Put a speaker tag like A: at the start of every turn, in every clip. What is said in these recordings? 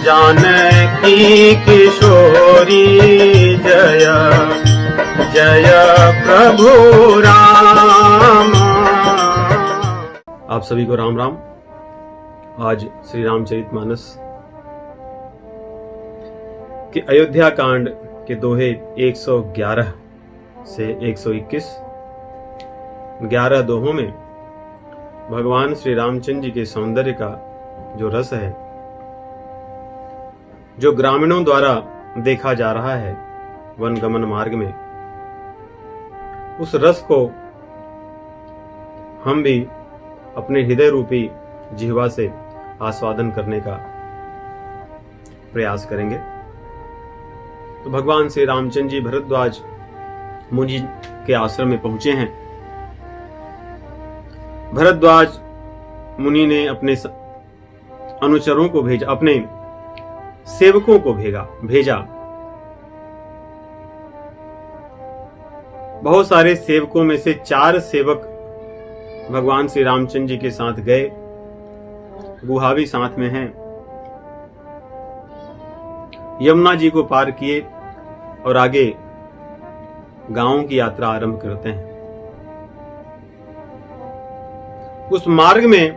A: जानकी किशोरी जय जय प्रभु राम।
B: आप सभी को राम राम। आज श्री रामचरितमानस के अयोध्या कांड के दोहे 111 से 121 11 दोहों में भगवान श्री रामचंद्र जी के सौंदर्य का जो रस है, जो ग्रामीणों द्वारा देखा जा रहा है वन गमन मार्ग में, उस रस को हम भी अपने हृदय रूपी जिह्वा से आस्वादन करने का प्रयास करेंगे। तो भगवान श्री रामचंद्र जी भरद्वाज मुनि के आश्रम में पहुंचे हैं। भरद्वाज मुनि ने अपने अनुचरों को भेजा, अपने सेवकों को भेजा। बहुत सारे सेवकों में से 4 सेवक भगवान श्री रामचंद्र जी के साथ गए। गुहा भी साथ में हैं। यमुना जी को पार किए और आगे गांवों की यात्रा आरंभ करते हैं। उस मार्ग में,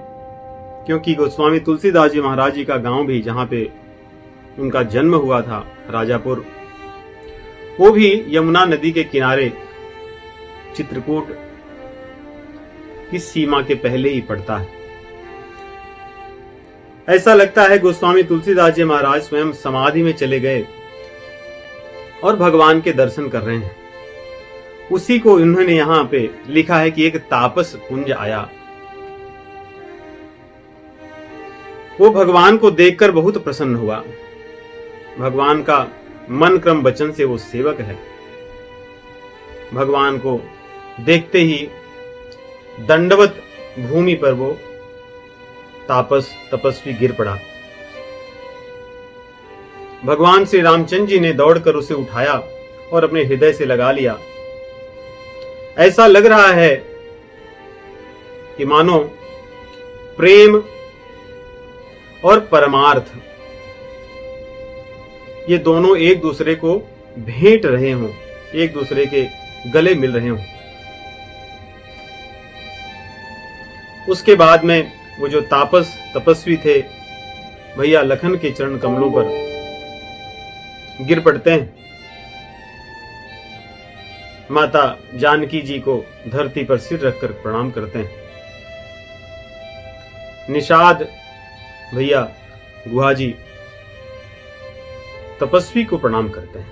B: क्योंकि गोस्वामी तुलसीदास जी महाराज जी का गांव भी, जहां पे उनका जन्म हुआ था, राजापुर, वो भी यमुना नदी के किनारे चित्रकूट की सीमा के पहले ही पड़ता है। ऐसा लगता है गोस्वामी तुलसीदास जी महाराज स्वयं समाधि में चले गए और भगवान के दर्शन कर रहे हैं। उसी को इन्होंने यहां पे लिखा है कि एक तापस कुंज आया। वो भगवान को देखकर बहुत प्रसन्न हुआ। भगवान का मन क्रम वचन से वो सेवक है। भगवान को देखते ही दंडवत भूमि पर वो तपस्वी गिर पड़ा। भगवान श्री रामचंद्र जी ने दौड़कर उसे उठाया और अपने हृदय से लगा लिया। ऐसा लग रहा है कि मानो प्रेम और परमार्थ ये दोनों एक दूसरे को भेंट रहे हों, एक दूसरे के गले मिल रहे हों। उसके बाद में वो जो तपस्वी थे, भैया लखन के चरण कमलों पर गिर पड़ते हैं। माता जानकी जी को धरती पर सिर रखकर प्रणाम करते हैं। निषाद भैया गुहा जी तपस्वी को प्रणाम करते हैं।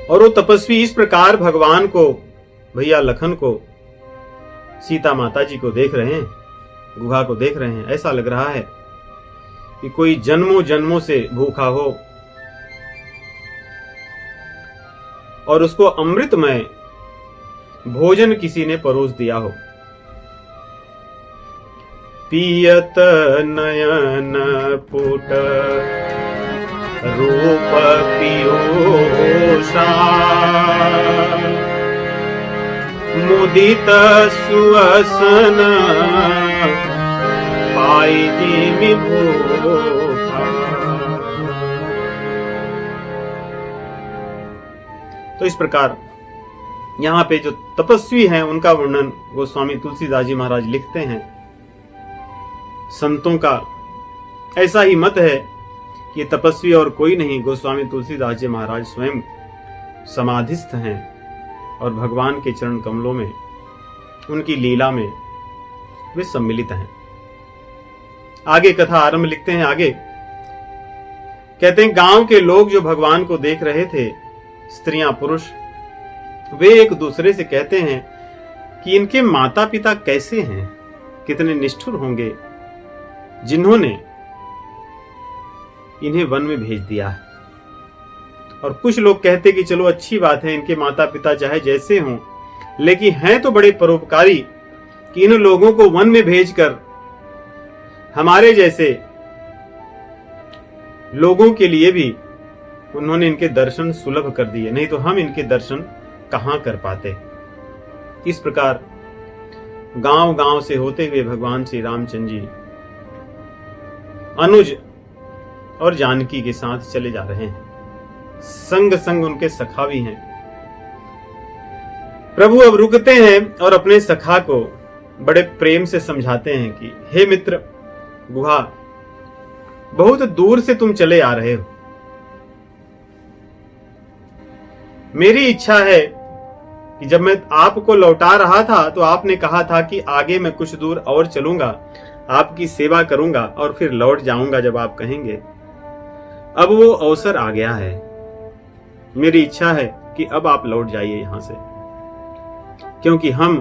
B: और वो तपस्वी इस प्रकार भगवान को, भैया लखन को, सीता माता जी को देख रहे हैं, गुहा को देख रहे हैं। ऐसा लग रहा है कि कोई जन्मों जन्मों से भूखा हो और उसको अमृतमय भोजन किसी ने परोस दिया हो। पियत नयन पुट रूप पीयूषा, मुदित सुअसन पाई जिमि भूखा। तो इस प्रकार यहाँ पे जो तपस्वी हैं उनका वर्णन गोस्वामी तुलसीदास जी महाराज लिखते हैं। संतों का ऐसा ही मत है कि ये तपस्वी और कोई नहीं, गोस्वामी तुलसीदास जी महाराज स्वयं समाधिस्थ हैं और भगवान के चरण कमलों में, उनकी लीला में वे सम्मिलित हैं। आगे कथा आरंभ लिखते हैं। आगे कहते हैं, गांव के लोग जो भगवान को देख रहे थे, स्त्रियां पुरुष, वे एक दूसरे से कहते हैं कि इनके माता पिता कैसे हैं, कितने निष्ठुर होंगे जिन्होंने इन्हें वन में भेज दिया है। और कुछ लोग कहते कि चलो अच्छी बात है, इनके माता पिता चाहे जैसे हों, लेकिन हैं तो बड़े परोपकारी कि इन लोगों को वन में भेजकर हमारे जैसे लोगों के लिए भी उन्होंने इनके दर्शन सुलभ कर दिए, नहीं तो हम इनके दर्शन कहां कर पाते। इस प्रकार गांव गांव से होते हुए भगवान श्री रामचंद्र जी अनुज और जानकी के साथ चले जा रहे हैं। संग संग उनके सखा भी हैं। प्रभु अब रुकते हैं और अपने सखा को बड़े प्रेम से समझाते हैं कि हे मित्र गुहा, बहुत दूर से तुम चले आ रहे हो। मेरी इच्छा है कि जब मैं आपको लौटा रहा था तो आपने कहा था कि आगे मैं कुछ दूर और चलूंगा, आपकी सेवा करूंगा और फिर लौट जाऊंगा जब आप कहेंगे। अब वो अवसर आ गया है। मेरी इच्छा है कि अब आप लौट जाइए यहां से, क्योंकि हम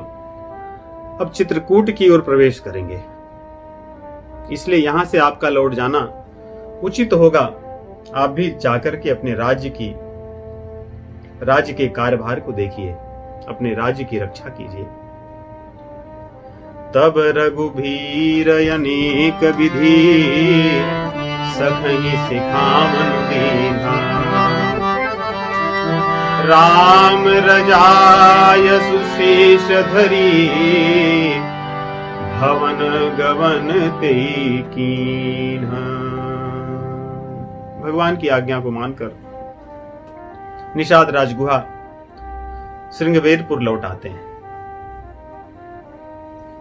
B: अब चित्रकूट की ओर प्रवेश करेंगे। इसलिए यहां से आपका लौट जाना उचित होगा। आप भी जाकर के अपने राज्य के कार्यभार को देखिए, अपने राज्य की रक्षा कीजिए। तब रघुबीर अनेक विधि सखहि सिखावन दीन्हा। राम रजाय सुशेष धरी भवन गवन ते कीन्हा। भगवान की आज्ञा को मानकर निषाद राजगुहा श्रृंगवेरपुर लौट आते हैं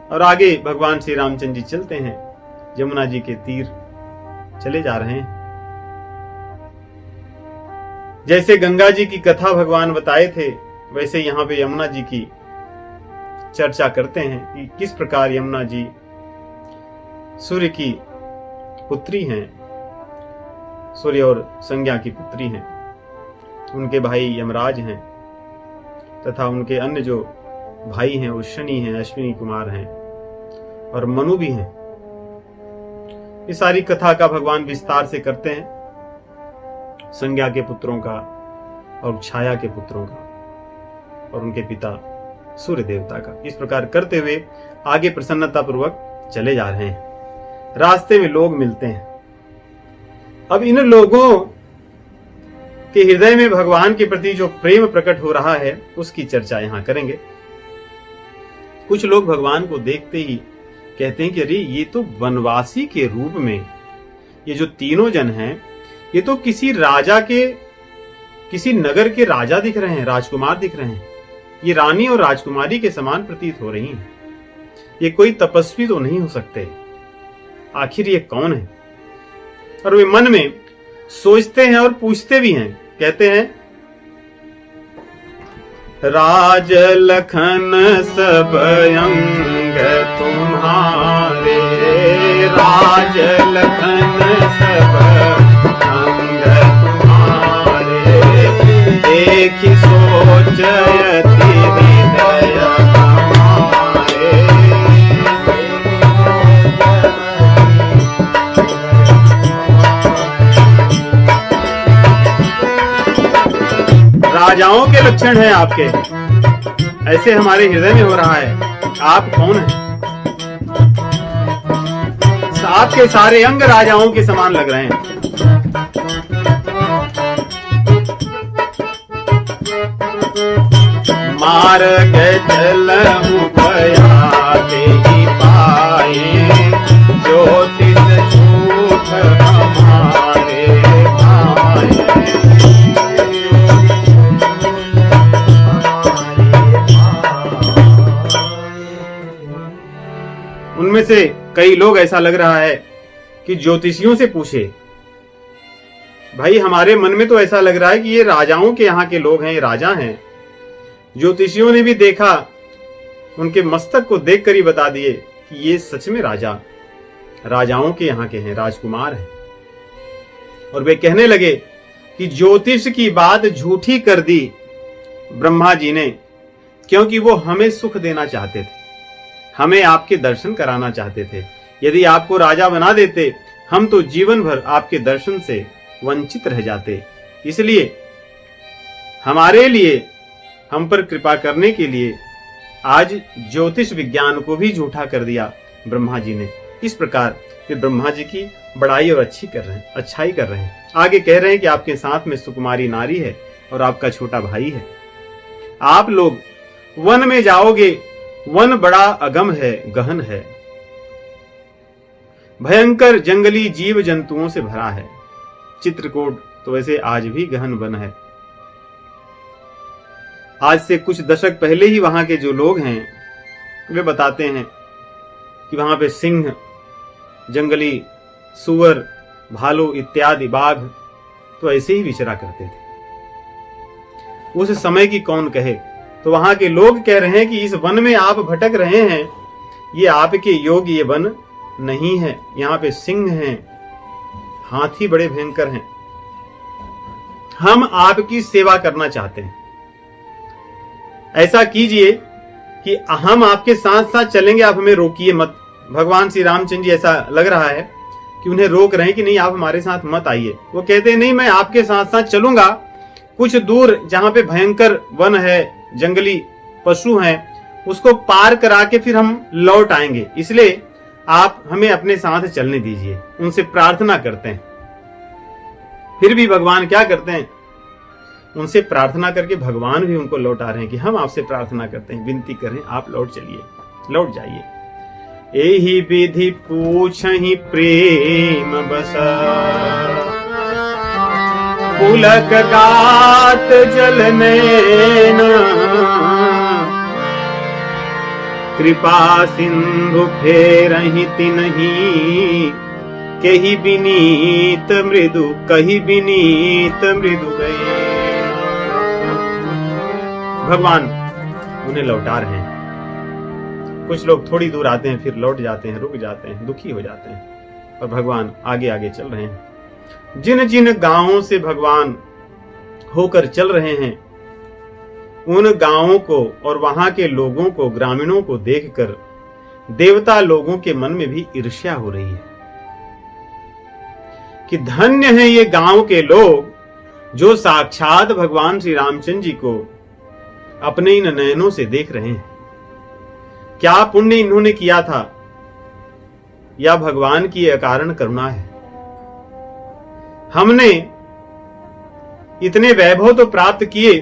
B: और आगे भगवान श्री रामचंद्र जी चलते हैं। यमुना जी के तीर चले जा रहे हैं। जैसे गंगा जी की कथा भगवान बताए थे, वैसे यहां पे यमुना जी की चर्चा करते हैं कि किस प्रकार यमुना जी सूर्य की पुत्री हैं, सूर्य और संज्ञा की पुत्री हैं। उनके भाई यमराज हैं तथा उनके अन्य जो भाई हैं वो शनि हैं, अश्विनी कुमार हैं और मनु भी हैं। इस सारी कथा का भगवान विस्तार से करते हैं, संज्ञा के पुत्रों का और छाया के पुत्रों का और उनके पिता सूर्य देवता का। इस प्रकार करते हुए आगे प्रसन्नता पूर्वक चले जा रहे हैं। रास्ते में लोग मिलते हैं। अब इन लोगों के हृदय में भगवान के प्रति जो प्रेम प्रकट हो रहा है उसकी चर्चा यहां करेंगे। कुछ लोग भगवान को देखते ही कहते हैं कि अरे ये तो वनवासी के रूप में ये जो तीनों जन हैं, ये तो किसी राजा के, किसी नगर के राजा दिख रहे हैं, राजकुमार दिख रहे हैं। ये रानी और राजकुमारी के समान प्रतीत हो रही हैं। ये कोई तपस्वी तो नहीं हो सकते, आखिर ये कौन है? और वे मन में सोचते हैं और पूछते भी हैं। कहते हैं, राज लखन सब अंग तुम्हारे, राज लखन सब अंग तुम्हारे, देखि सोचयति हृदय हमारे। राजाओं के लक्षण हैं आपके, ऐसे हमारे हृदय में हो रहा है। आप कौन हैं? आपके सारे अंग राजाओं के समान लग रहे हैं। मार्ग चलहु बयाते ही पाए, ज्योतिष झूठ हमारे भाए। उनमें से कई लोग ऐसा लग रहा है कि ज्योतिषियों से पूछे। भाई हमारे मन में तो ऐसा लग रहा है कि ये राजाओं के यहाँ के लोग हैं, ये राजा हैं। ज्योतिषियों ने भी देखा, उनके मस्तक को देखकर ही बता दिए कि ये सच में राजाओं के यहाँ के हैं, राजकुमार हैं। और वे कहने लगे कि ज्योतिष की बात झूठी कर दी ब्रह्मा जी ने, क्योंकि वो हमें सुख देना चाहते थे, हमें आपके दर्शन कराना चाहते थे। यदि आपको राजा बना देते, हम तो जीवन भर आपके दर्शन से वंचित रह जाते। इसलिए हमारे लिए, हम पर कृपा करने के लिए आज ज्योतिष विज्ञान को भी झूठा कर दिया ब्रह्मा जी ने। इस प्रकार वे ब्रह्मा जी की बड़ाई और अच्छाई कर रहे हैं। आगे कह रहे हैं कि आपके साथ में सुकुमारी नारी है और आपका छोटा भाई है। आप लोग वन में जाओगे, वन बड़ा अगम है, गहन है। भयंकर जंगली जीव जंतुओं से भरा है। चित्रकूट तो वैसे आज भी गहन वन है। आज से कुछ दशक पहले ही वहां के जो लोग हैं वे बताते हैं कि वहां पे सिंह, जंगली सुअर, भालू इत्यादि बाघ तो ऐसे ही विचरा करते थे। उस समय की कौन कहे। तो वहां के लोग कह रहे हैं कि इस वन में आप भटक रहे हैं, ये आपके योग्य ये वन नहीं है। यहाँ पे सिंह हैं, हाथी बड़े भयंकर हैं। हम आपकी सेवा करना चाहते हैं। ऐसा कीजिए कि हम आपके साथ साथ चलेंगे, आप हमें रोकिए मत। भगवान श्री रामचंद्र जी ऐसा लग रहा है कि उन्हें रोक रहे हैं कि नहीं, आप हमारे साथ मत आइए। वो कहते हैं नहीं, मैं आपके साथ साथ चलूंगा। कुछ दूर जहां पे भयंकर वन है, जंगली पशु हैं, उसको पार करा के फिर हम लौट आएंगे, इसलिए आप हमें अपने साथ चलने दीजिए। उनसे प्रार्थना करते हैं। फिर भी भगवान क्या करते हैं, उनसे प्रार्थना करके भगवान भी उनको लौटा रहे हैं कि हम आपसे प्रार्थना करते हैं, विनती करें, आप लौट चलिए, लौट जाइए। एही विधि पूछहि प्रेम बसा, पुलक गात जल नैना, कृपा सिंधु फेरहि तिन्हि, कही विनीत मृदु, कही विनीत मृदु गए। भगवान उन्हें लौटा रहे हैं। कुछ लोग थोड़ी दूर आते हैं, फिर लौट जाते हैं, रुक जाते हैं, दुखी हो जाते हैं, और भगवान आगे आगे चल रहे हैं। जिन जिन गांवों से भगवान होकर चल रहे हैं, उन गांवों को और वहां के लोगों को, ग्रामीणों को देखकर देवता लोगों के मन में भी ईर्ष्या हो रही है कि धन्य है ये गांव के लोग जो साक्षात भगवान श्री रामचंद्र जी को अपने इन नयनों से देख रहे हैं। क्या पुण्य इन्होंने किया था, या भगवान की अकारण करुणा है। हमने इतने वैभव तो प्राप्त किए,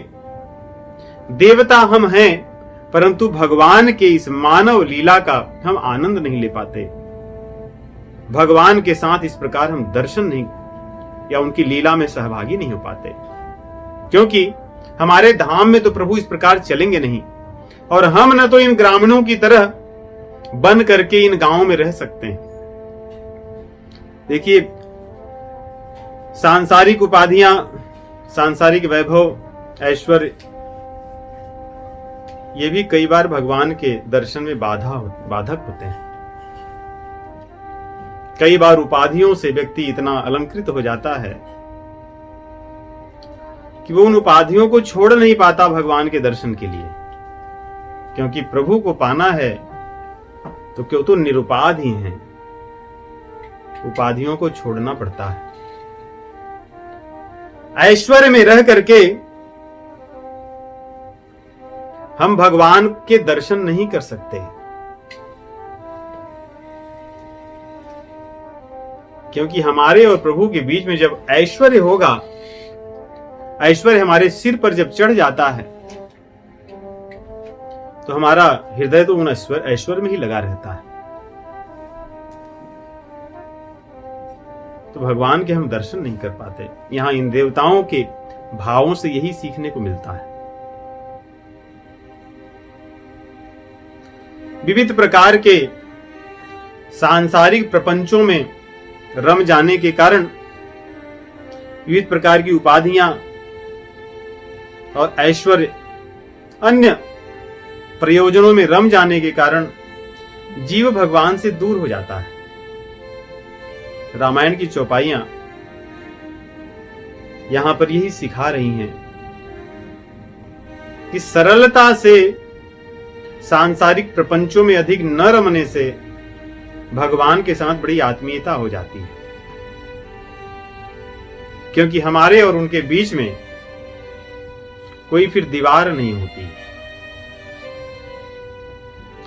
B: देवता हम हैं, परंतु भगवान के इस मानव लीला का हम आनंद नहीं ले पाते। भगवान के साथ इस प्रकार हम दर्शन नहीं या उनकी लीला में सहभागी नहीं हो पाते, क्योंकि हमारे धाम में तो प्रभु इस प्रकार चलेंगे नहीं, और हम न तो इन ग्रामीणों की तरह बन करके इन गांवों में रह सकते हैं। देखिए, सांसारिक उपाधियां, सांसारिक वैभव, ऐश्वर्य, ये भी कई बार भगवान के दर्शन में बाधक होते हैं। कई बार उपाधियों से व्यक्ति इतना अलंकृत हो जाता है कि वो उन उपाधियों को छोड़ नहीं पाता भगवान के दर्शन के लिए, क्योंकि प्रभु को पाना है तो क्यों तो निरुपाध ही हैं, उपाधियों को छोड़ना पड़ता है। ऐश्वर्य में रह करके हम भगवान के दर्शन नहीं कर सकते, क्योंकि हमारे और प्रभु के बीच में जब ऐश्वर्य होगा, ऐश्वर्य हमारे सिर पर जब चढ़ जाता है, तो हमारा हृदय तो उन ऐश्वर्य में ही लगा रहता है। तो भगवान के हम दर्शन नहीं कर पाते। यहां इन देवताओं के भावों से यही सीखने को मिलता है। विविध प्रकार के सांसारिक प्रपंचों में रम जाने के कारण, विविध प्रकार की उपाधियां और ऐश्वर्य, अन्य प्रयोजनों में रम जाने के कारण जीव भगवान से दूर हो जाता है। रामायण की चौपाइयां यहां पर यही सिखा रही हैं कि सरलता से सांसारिक प्रपंचों में अधिक न रमने से भगवान के साथ बड़ी आत्मीयता हो जाती है, क्योंकि हमारे और उनके बीच में कोई फिर दीवार नहीं होती,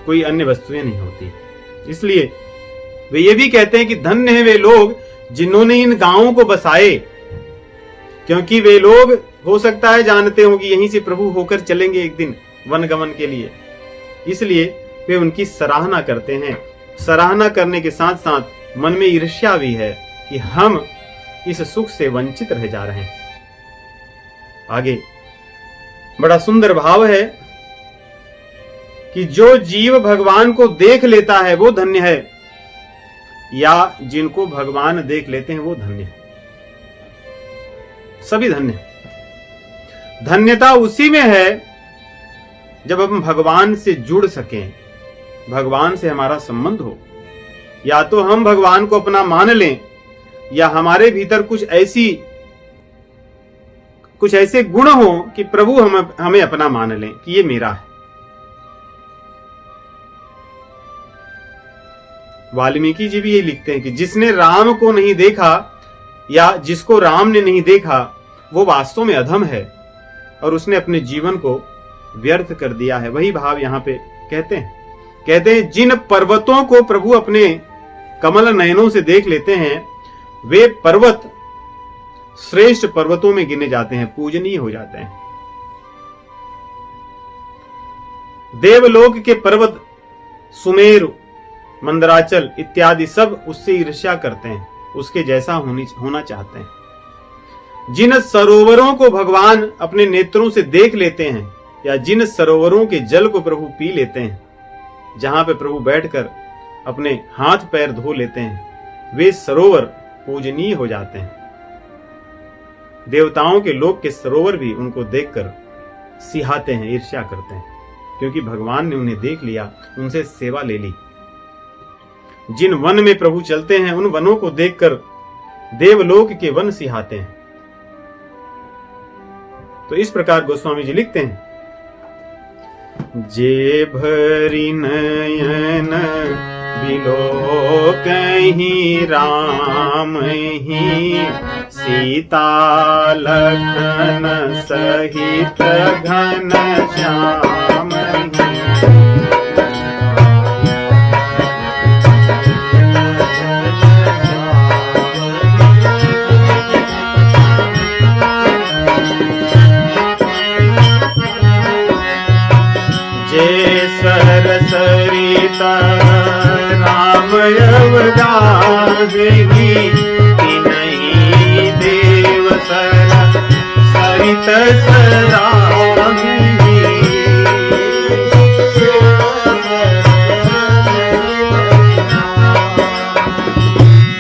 B: कोई अन्य वस्तुएं नहीं होती। इसलिए वे ये भी कहते हैं कि धन्य है वे लोग जिन्होंने इन गांवों को बसाए, क्योंकि वे लोग हो सकता है जानते हो कि यहीं से प्रभु होकर चलेंगे एक दिन वनगमन के लिए, इसलिए वे उनकी सराहना करते हैं। सराहना करने के साथ साथ मन में ईर्ष्या भी है कि हम इस सुख से वंचित रह जा रहे हैं। आगे बड़ा सुंदर भाव है कि जो जीव भगवान को देख लेता है वो धन्य है, या जिनको भगवान देख लेते हैं वो धन्य है। सभी धन्य है। धन्यता उसी में है जब हम भगवान से जुड़ सकें, भगवान से हमारा संबंध हो। या तो हम भगवान को अपना मान लें, या हमारे भीतर कुछ ऐसे गुण हो कि प्रभु हमें अपना मान लें कि ये मेरा है। वाल्मीकि जी भी ये लिखते हैं कि जिसने राम को नहीं देखा या जिसको राम ने नहीं देखा वो वास्तव में अधम है और उसने अपने जीवन को व्यर्थ कर दिया है। वही भाव यहां पे कहते हैं जिन पर्वतों को प्रभु अपने कमल नयनों से देख लेते हैं वे पर्वत श्रेष्ठ पर्वतों में गिने जाते हैं, पूजनीय हो जाते हैं। देवलोक के पर्वत सुमेरु, मंदराचल इत्यादि सब उससे ईर्ष्या करते हैं, उसके जैसा होना चाहते हैं। जिन सरोवरों को भगवान अपने नेत्रों से देख लेते हैं या जिन सरोवरों के जल को प्रभु पी लेते हैं, जहां पे प्रभु बैठकर अपने हाथ पैर धो लेते हैं, वे सरोवर पूजनीय हो जाते हैं। देवताओं के लोक के सरोवर भी उनको देखकर सिहाते हैं, ईर्ष्या करते हैं, क्योंकि भगवान ने उन्हें देख लिया, उनसे सेवा ले ली। जिन वन में प्रभु चलते हैं उन वनों को देखकर देवलोक के वन सिहाते हैं। तो इस प्रकार गोस्वामी जी लिखते हैं, जे भरी नयन बिलो कहीं राम ही सीता लखन सहित घन श्याम ही। सरिता राम अवगाही नहीं देव सरित सराही।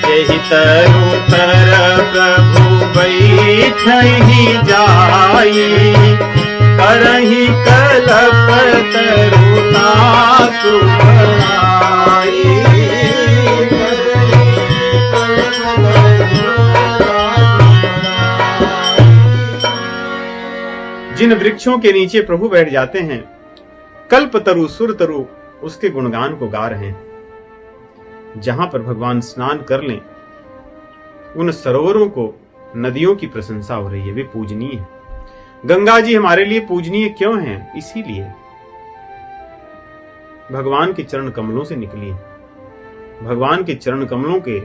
B: जहि तरु तर प्रभु बैठहि जाई करहि कलप तरुता सुभराई। जिन वृक्षों के नीचे प्रभु बैठ जाते हैं, कल्प तरु सुर तरु उसके गुणगान को गा रहे हैं। जहां पर भगवान स्नान कर लें, उन सरोवरों को नदियों की प्रशंसा हो रही है, वे पूजनीय है। गंगा जी हमारे लिए पूजनीय क्यों हैं? इसीलिए भगवान के चरण कमलों से निकली है। भगवान के चरण कमलों के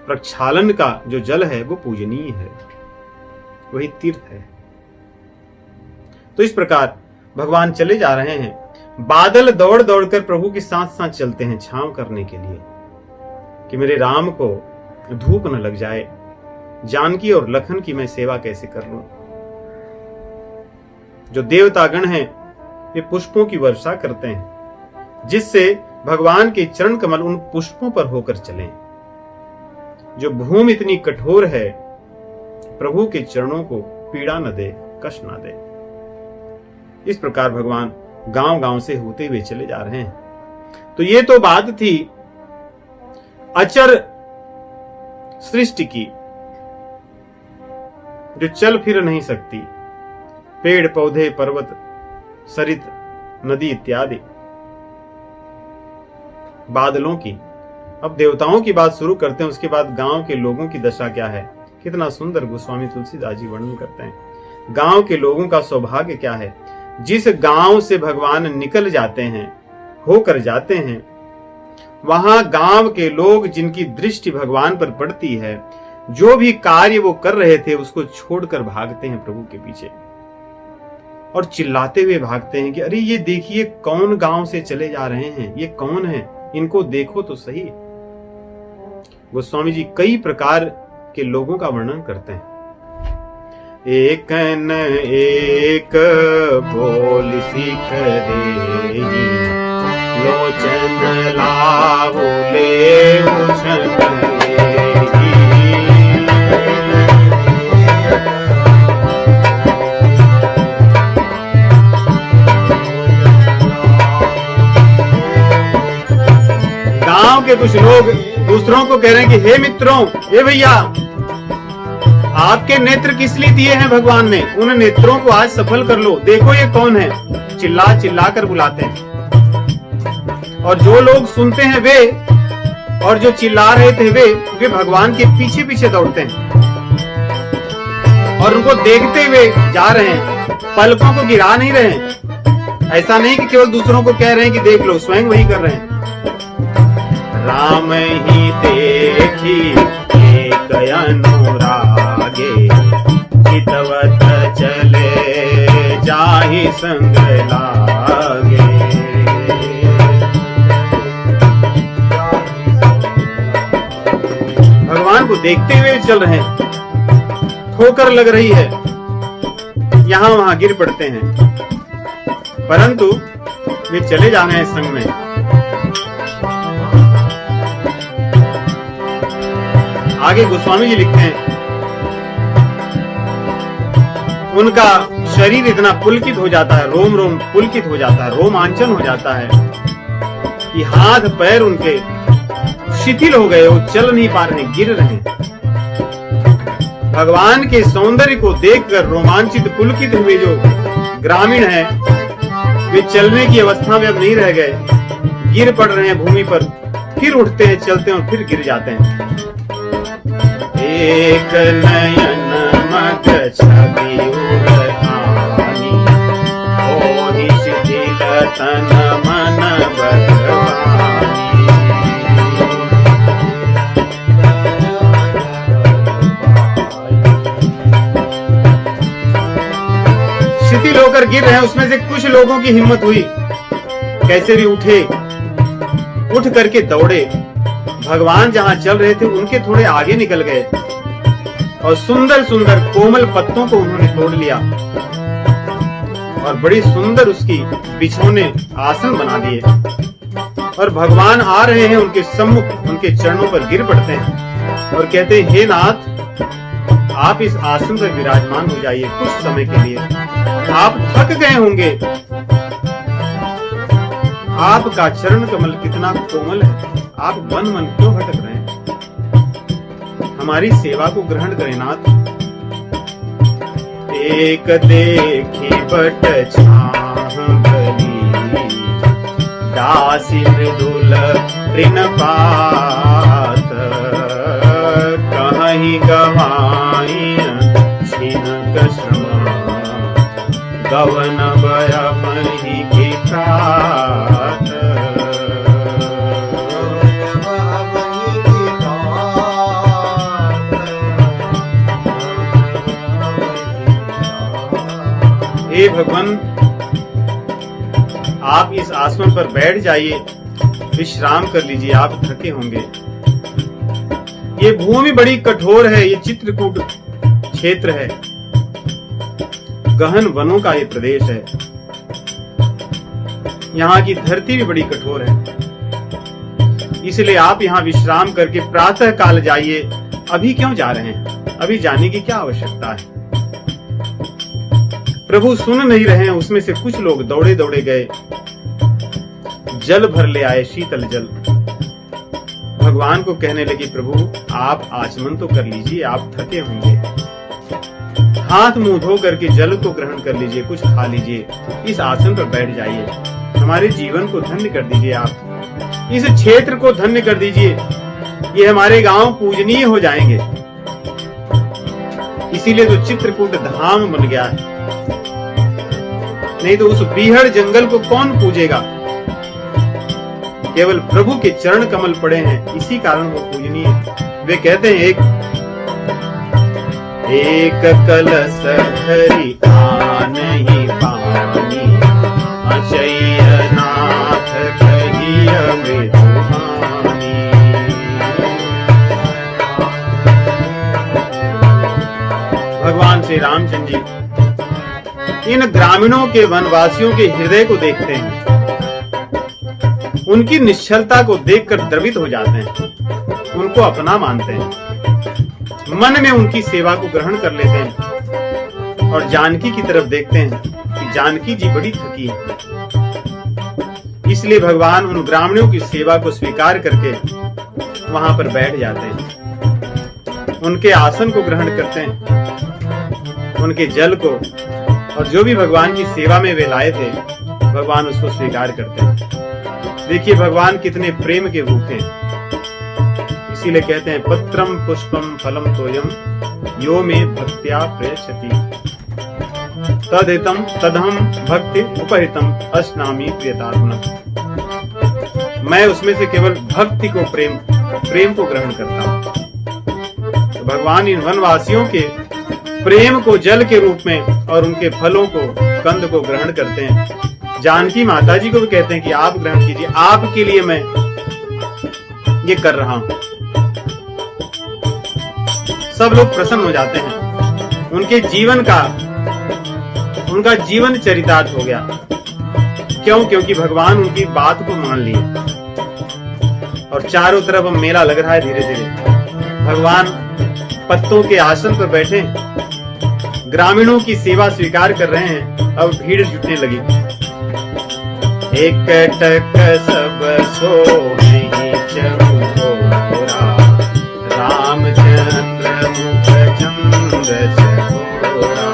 B: प्रक्षालन का जो जल है वो पूजनीय है, वही तीर्थ है। तो इस प्रकार भगवान चले जा रहे हैं। बादल दौड़ दौड़कर प्रभु के साथ साथ चलते हैं छांव करने के लिए, कि मेरे राम को धूप न लग जाए, जानकी और लखन की मैं सेवा कैसे कर लूं। जो देवतागण हैं वे पुष्पों की वर्षा करते हैं, जिससे भगवान के चरण कमल उन पुष्पों पर होकर चलें। जो भूमि इतनी कठोर है, प्रभु के चरणों को पीड़ा न दे, कष्ट न दे। इस प्रकार भगवान गांव गांव से होते हुए चले जा रहे हैं। तो ये तो बात थी अचर सृष्टि की, जो चल फिर नहीं सकती, पेड़ पौधे पर्वत सरित नदी इत्यादि, बादलों की। अब देवताओं की बात शुरू करते हैं, उसके बाद गांव के लोगों की दशा क्या है। कितना सुंदर गोस्वामी तुलसीदास जी वर्णन करते हैं। गांव के लोगों का सौभाग्य क्या है। जिस गांव से भगवान निकल जाते हैं, होकर जाते हैं, वहां गांव के लोग जिनकी दृष्टि भगवान पर पड़ती है, जो भी कार्य वो कर रहे थे उसको छोड़कर भागते हैं प्रभु के पीछे और चिल्लाते हुए भागते हैं कि अरे ये देखिए कौन गांव से चले जा रहे हैं, ये कौन है, इनको देखो तो सही। गोस्वामी जी कई प्रकार के लोगों का वर्णन करते हैं। एक न एक बोल सीख देही, लोचन लाहुले उछन देही। गांव के कुछ लोग दूसरों को कह रहे हैं कि हे मित्रों, हे भैया, आपके नेत्र किस लिए दिए हैं भगवान ने, उन नेत्रों को आज सफल कर लो, देखो ये कौन है। चिल्ला चिल्ला कर बुलाते हैं। और जो लोग सुनते हैं वे, और जो चिल्ला रहे थे वे भगवान के पीछे पीछे दौड़ते हैं और उनको देखते हुए जा रहे हैं, पलकों को गिरा नहीं रहे हैं। ऐसा नहीं कि केवल दूसरों को कह रहे हैं कि देख लो, स्वयं वही कर रहे हैं। राम ही देखी एक अनुरागे, चितवत चले जाहि संग लागे। भगवान को देखते हुए चल रहे हैं, ठोकर लग रही है, यहां वहां गिर पड़ते हैं, परंतु वे चले जा रहे हैं संग में। आगे गोस्वामी जी लिखते हैं, उनका शरीर इतना पुलकित हो जाता है, रोम रोम पुलकित हो जाता है, रोमांचन हो जाता है कि हाथ पैर उनके शिथिल हो गए, वो चल नहीं पा रहे, गिर रहे हैं। भगवान के सौंदर्य को देखकर रोमांचित पुलकित हुए जो ग्रामीण हैं, वे चलने की अवस्था में अब नहीं रह गए, गिर पड़ रहे हैं भूमि पर, फिर उठते हैं, चलते हैं और फिर गिर जाते हैं। एक नयन मग छवि उरहानी, ओहि शिथिल तन मन बलवानी। शिथिल होकर गिर रहे हैं। उसमें से कुछ लोगों की हिम्मत हुई, कैसे भी उठे, उठ करके दौड़े, भगवान जहां चल रहे थे उनके थोड़े आगे निकल गए और सुंदर सुंदर कोमल पत्तों को उन्होंने तोड़ लिया और बड़ी सुंदर उसकी बिछौने आसन बना दिए। और भगवान आ रहे हैं उनके सम्मुख, उनके चरणों पर गिर पड़ते हैं और कहते हैं, हे नाथ, आप इस आसन पर विराजमान हो जाइए कुछ समय के लिए, आप थक गए होंगे, आपका चरण कमल कितना कोमल है, आप मन मन क्यों भटक रहे हैं, हमारी सेवा को ग्रहण करें नाथ। एक देखी बट छाह बली, दासी मृदुल तृणपात, कहीं गवाई छिनक श्रमा, गवन बयमहि की तात। हे भगवान, आप इस आसन पर बैठ जाइए, विश्राम कर लीजिए, आप थके होंगे। ये भूमि बड़ी कठोर है, ये चित्रकूट क्षेत्र है, गहन वनों का ये प्रदेश है, यहाँ की धरती भी बड़ी कठोर है, इसलिए आप यहाँ विश्राम करके प्रातः काल जाइए। अभी क्यों जा रहे हैं, अभी जाने की क्या आवश्यकता है। प्रभु सुन नहीं रहे हैं। उसमें से कुछ लोग दौड़े दौड़े गए, जल भर ले आए, शीतल जल। भगवान को कहने लगे, प्रभु आप आचमन तो कर लीजिए, आप थके होंगे, हाथ मुंह धो करके जल को ग्रहण कर लीजिए, कुछ खा लीजिए, इस आसन पर बैठ जाइए, हमारे जीवन को धन्य कर दीजिए, आप इस क्षेत्र को धन्य कर दीजिए, ये हमारे गांव पूजनीय हो जाएंगे। इसीलिए तो चित्रकूट धाम बन गया है, नहीं तो उस बीहड़ जंगल को कौन पूजेगा। केवल प्रभु के चरण कमल पड़े हैं, इसी कारण वो पूजनीय। वे कहते हैं, एक कलश धरि आनहि पानी, अचैय नाथ कहिय मृदुहानी। श्री रामचंद्र जी इन ग्रामीणों के वनवासियों के हृदय को देखते हैं, उनकी निश्चलता को देखकर द्रवित हो जाते हैं, उनको अपना मानते हैं, मन में उनकी सेवा को ग्रहण कर लेते हैं और जानकी की तरफ देखते हैं कि जानकी जी बड़ी थकी है। इसलिए भगवान उन ग्रामीणों की सेवा को स्वीकार करके वहां पर बैठ जाते हैं, उनके आसन को ग्रहण करते हैं, उनके जल को और जो भी भगवान की सेवा में वे लाए थे भगवान उसको स्वीकार करते हैं। देखिए भगवान कितने प्रेम के भूखे हैं। इसीलिए कहते हैं पत्रम पुष्पम फलम तोयम यो में भक्त्या प्रयच्छति तदितम तदहम भक्ति उपहितम अस्नामी प्रियतात्मनः। मैं उसमें से केवल भक्ति को प्रेम को ग्रहण करता हूं। तो भगवान इन वनवासियों के प्रेम को जल के रूप में और उनके फलों को कंद को ग्रहण करते हैं। जानकी माता जी को भी कहते हैं कि आप ग्रहण कीजिए, आपके लिए मैं ये कर रहा हूं। सब लोग प्रसन्न हो जाते हैं, उनके जीवन का उनका जीवन चरितार्थ हो गया। क्यों? क्योंकि भगवान उनकी बात को मान लिए और चारों तरफ अब मेला लग रहा है। धीरे धीरे भगवान पत्तों के आसन पर बैठे ग्रामीणों की सेवा स्वीकार कर रहे हैं। अब भीड़ जुटने लगी। एक टक सब सोहि चकोरा, रामचंद्र मुख चंद्र चकोरा।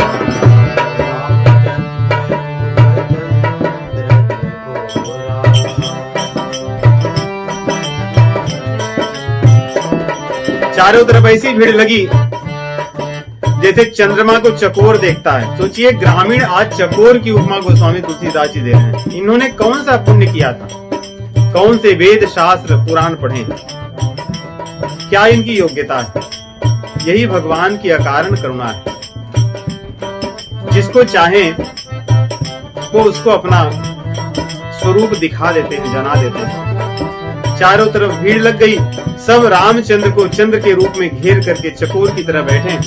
B: चारों तरफ ऐसी भीड़ लगी जैसे चंद्रमा को चकोर देखता है। सोचिए ग्रामीण आज चकोर की उपमा गोस्वामी तुलसीदास जी दे रहे हैं। इन्होंने कौन सा पुण्य किया था, कौन से वेद शास्त्र पुराण पढ़े, क्या इनकी योग्यता है? यही भगवान की अकारण करुणा है। जिसको चाहे वो उसको अपना स्वरूप दिखा देते हैं, जना देते हैं। चारों तरफ भीड़ लग गई। सब रामचंद्र को चंद्र के रूप में घेर करके चकोर की तरह बैठे।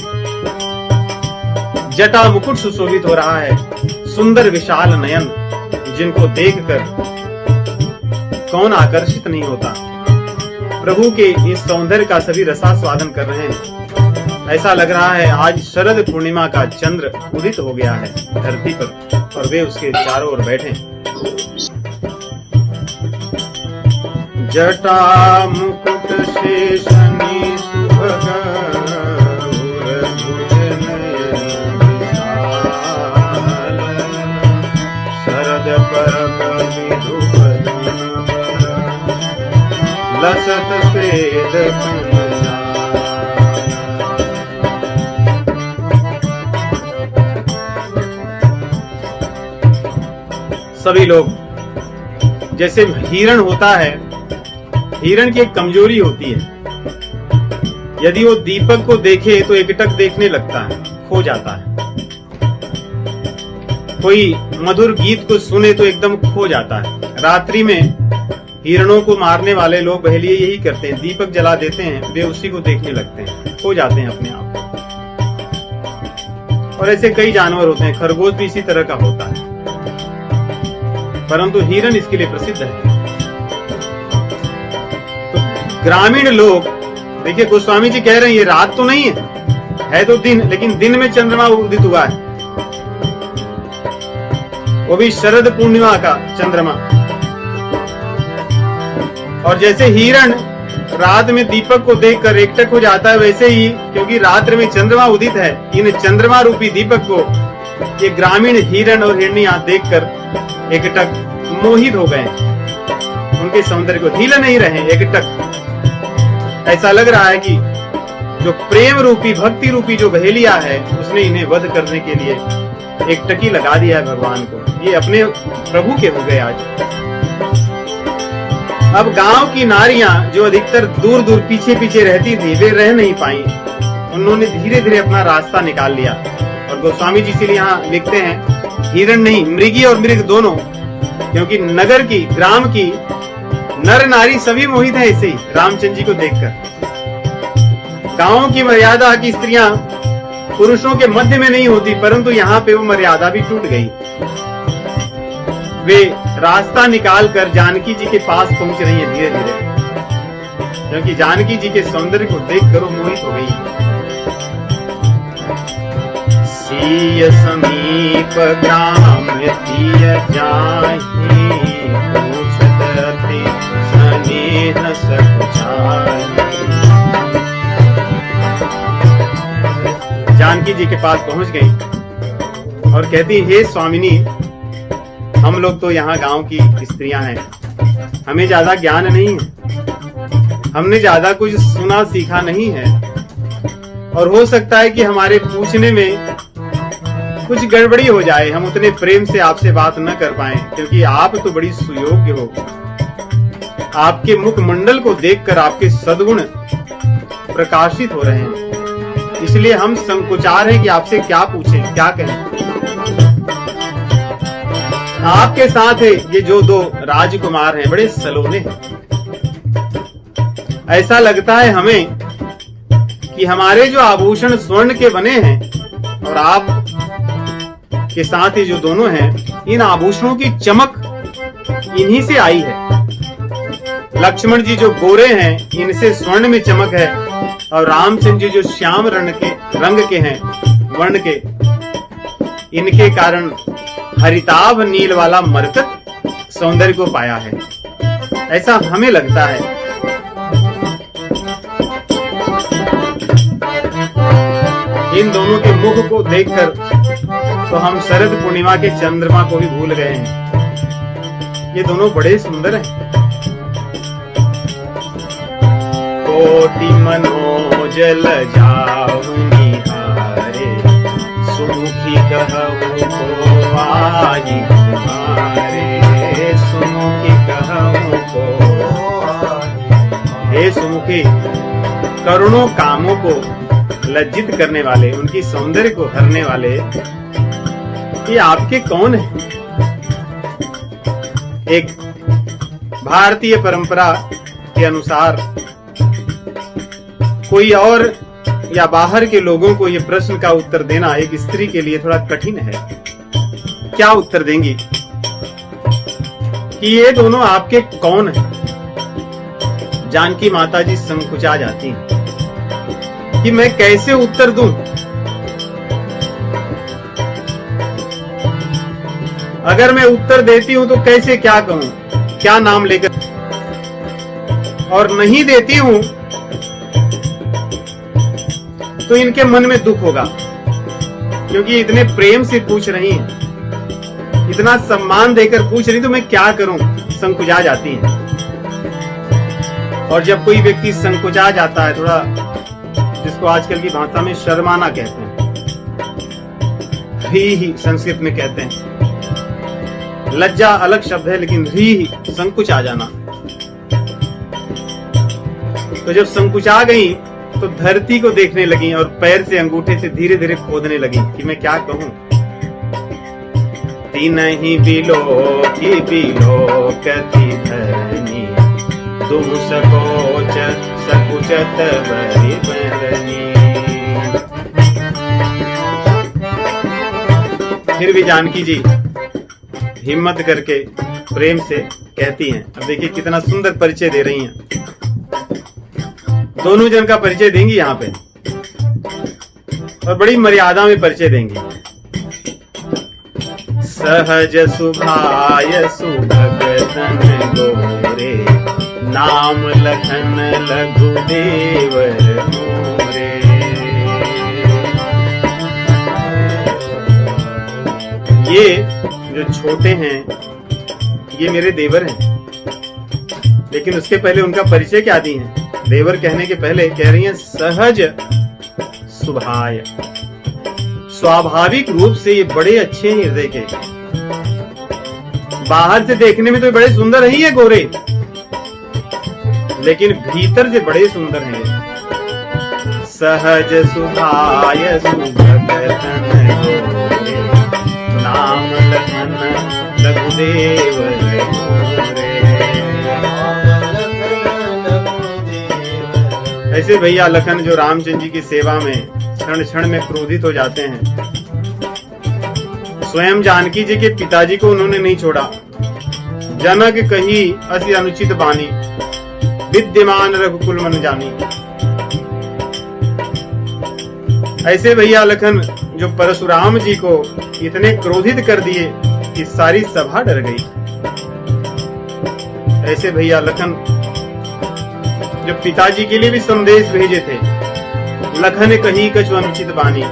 B: जटा मुकुट सुशोभित हो रहा है, सुंदर विशाल नयन जिनको देखकर कौन आकर्षित नहीं होता। प्रभु के इस सौंदर्य का सभी रसास्वादन कर रहे हैं। ऐसा लग रहा है आज शरद पूर्णिमा का चंद्र उदित हो गया है धरती पर और वे उसके चारों ओर बैठे। जटा मुकुट शेषनी सुभग शरद परब विधुप लसत स्वेद सभी लोग, जैसे हिरण होता है, हिरण की एक कमजोरी होती है, यदि वो दीपक को देखे तो एकटक देखने लगता है, खो जाता है। कोई मधुर गीत को सुने तो एकदम खो जाता है। रात्रि में हिरणों को मारने वाले लोग पहले यही करते हैं, दीपक जला देते हैं, वे उसी को देखने लगते हैं, खो जाते हैं अपने आप। और ऐसे कई जानवर होते हैं, खरगोश भी इसी तरह का होता है, परंतु हिरण इसके लिए प्रसिद्ध है। तो ग्रामीण लोग देखिए, गोस्वामी जी कह रहे हैं ये रात तो नहीं है तो दिन, लेकिन दिन में चंद्रमा उदित हुआ है, वो भी शरद पूर्णिमा का चंद्रमा। और जैसे हिरण रात में दीपक को देखकर एकटक हो जाता है, वैसे ही क्योंकि रात्रि में चंद्रमा उदित है, इन चंद्रमा रूपी दीपक को ये ग्रामीण हिरण और हिरनियां देखकर एकटक मोहित हो गए, उनके सौंदर्य को हिल नहीं रहे, एकटक। ऐसा लग रहा है कि जो प्रेम रूपी भक्ति रूपी जो बहेलिया है उसने इन्हें वध करने के लिए एक टकी लगा दिया है भगवान को। ये अपने प्रभु के हो गए आज। अब गांव की नारियां जो अधिकतर दूर दूर पीछे पीछे रहती थी, वे रह नहीं पाई, उन्होंने धीरे धीरे अपना रास्ता निकाल लिया। और गोस्वामी जी इसीलिए यहाँ लिखते हैं हिरण नहीं, मृगी और मृग दोनों, क्योंकि नगर की, ग्राम की नर नारी सभी मोहित है इसे रामचंद्र जी को देखकर। गांवों की मर्यादा की स्त्रियां पुरुषों के मध्य में नहीं होती, परंतु यहाँ पे वो मर्यादा भी टूट गई। वे रास्ता निकाल कर जानकी जी के पास पहुंच रही है धीरे धीरे, क्योंकि जानकी जी के सौंदर्य को देख कर वो मोहित हो गई। सीय समीप ग्राम तीय जाहि, पूछत अति स्नेह सकुचाई। जानकी जी के पास पहुंच गई और कहती, हे स्वामिनी, हम लोग तो यहाँ गांव की स्त्रियां हैं, हमें ज्यादा ज्ञान नहीं है, हमने ज्यादा कुछ सुना सीखा नहीं है, और हो सकता है कि हमारे पूछने में कुछ गड़बड़ी हो जाए, हम उतने प्रेम से आपसे बात न कर पाए, क्योंकि आप तो बड़ी सुयोग्य हो। आपके मुखमंडल को देखकर आपके सद्गुण प्रकाशित हो रहे हैं, इसलिए हम संकोचा रहे हैं कि आपसे क्या पूछें, क्या कहें। आपके साथ है ये जो दो राजकुमार हैं, बड़े सलोने हैं। ऐसा लगता है हमें कि हमारे जो आभूषण स्वर्ण के बने हैं और आप के साथ ये जो दोनों हैं, इन आभूषणों की चमक इन्हीं से आई है। लक्ष्मण जी जो गोरे हैं, इनसे स्वर्ण में चमक है, और रामचंद्र जी जो श्याम रंग के हैं, वर्ण के, इनके कारण हरिताभ नील वाला मरकत सौंदर्य को पाया है, ऐसा हमें लगता है। इन दोनों के मुख को देखकर तो हम शरद पूर्णिमा के चंद्रमा को भी भूल गए हैं। ये दोनों बड़े सुंदर हैं। कोटि मनोजल जाऊं निहारे, सुमुखी कहूं को आही तुम्हारे, सुमुखी कहूं को। हे सुमुखी, करोड़ों कामों को लज्जित करने वाले, उनकी सौंदर्य को हरने वाले, ये आपके कौन है? एक भारतीय परंपरा के अनुसार कोई और या बाहर के लोगों को ये प्रश्न का उत्तर देना एक स्त्री के लिए थोड़ा कठिन है। क्या उत्तर देंगी कि ये दोनों आपके कौन हैं? जानकी माता जी संकुचा जाती हैं कि मैं कैसे उत्तर दूं। अगर मैं उत्तर देती हूं तो कैसे, क्या कहूं, क्या नाम लेकर, और नहीं देती हूं तो इनके मन में दुख होगा, क्योंकि इतने प्रेम से पूछ रही हैं, इतना सम्मान देकर पूछ रही, तो मैं क्या करूं, संकुचा जाती हैं। और जब कोई व्यक्ति संकुचा जाता है, थोड़ा जिसको आजकल की भाषा में शर्माना कहते हैं, ही संस्कृत में कहते हैं, लज्जा अलग शब्द है, लेकिन ही संकुचा जाना। तो जब संकुचा गई तो धरती को देखने लगी और पैर से अंगूठे से धीरे धीरे खोदने लगी कि मैं क्या कहूं। तीन ही बिलो की बिलो कथी धरनी, तुम सकोच सकुचत बरी बरनी। फिर भी जानकी जी हिम्मत करके प्रेम से कहती हैं। अब देखिए कितना सुंदर परिचय दे रही हैं। दोनों जन का परिचय देंगी यहाँ पे, और बड़ी मर्यादा में परिचय देंगी। सहज सुभाय सुभगतन गोरे, नाम लखन लघु देवर मोरे। ये जो छोटे हैं ये मेरे देवर हैं, लेकिन उसके पहले उनका परिचय क्या दी है? देवर कहने के पहले कह रही हैं सहज सुभाय, स्वाभाविक रूप से ये बड़े अच्छे हृदय के। बाहर से देखने में तो बड़े सुंदर ही है गोरे, लेकिन भीतर से बड़े सुंदर हैं। सहज सुभाय सुभगतन गोरे, नाम लखन लघु देवर मोरे। ऐसे भैया लखन जो रामचंद्र जी की सेवा में क्षण क्षण में क्रोधित हो जाते हैं, स्वयं जानकी जी के पिताजी को उन्होंने नहीं छोड़ा। जनक कही अति अनुचित बानी, विद्यमान रघुकुल मन जानी। ऐसे भैया लखन जो परशुराम जी को इतने क्रोधित कर दिए कि सारी सभा डर गई। ऐसे भैया लखन जो पिताजी के लिए भी संदेश भेजे थे, लखन कही कछु अनुचित बानी।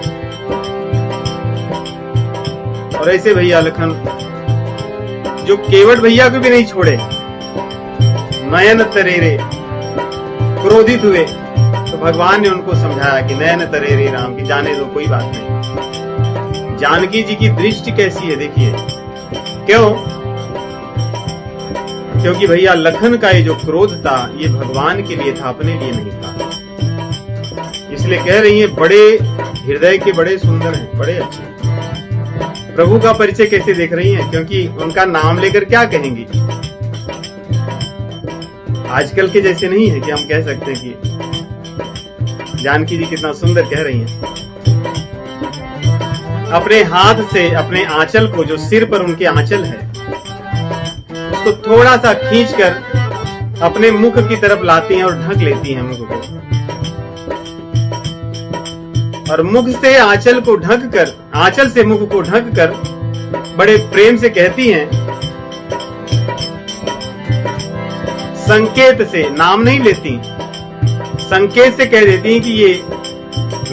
B: और ऐसे भैया लखन जो केवट भैया को भी नहीं छोड़े, नयन तरेरे, क्रोधित हुए तो भगवान ने उनको समझाया कि नयन तरेरे राम की, जाने दो, कोई बात नहीं। जानकी जी की दृष्टि कैसी है देखिए। क्यों? क्योंकि भैया लखन का ये जो क्रोध था ये भगवान के लिए था, अपने लिए नहीं था। इसलिए कह रही है बड़े हृदय के, बड़े सुंदर हैं, बड़े अच्छे। प्रभु का परिचय कैसे देख रही हैं? क्योंकि उनका नाम लेकर क्या कहेंगी? आजकल के जैसे नहीं है कि हम कह सकते हैं कि जानकी जी कितना सुंदर कह रही हैं। अपने हाथ से अपने आंचल को, जो सिर पर उनके आंचल है, उसको थोड़ा सा खींचकर अपने मुख की तरफ लाती हैं और ढक लेती हैं मुख को। और मुख से आंचल को ढककर, आंचल से मुख को ढककर बड़े प्रेम से कहती हैं, संकेत से, नाम नहीं लेती, संकेत से कह देती हैं कि ये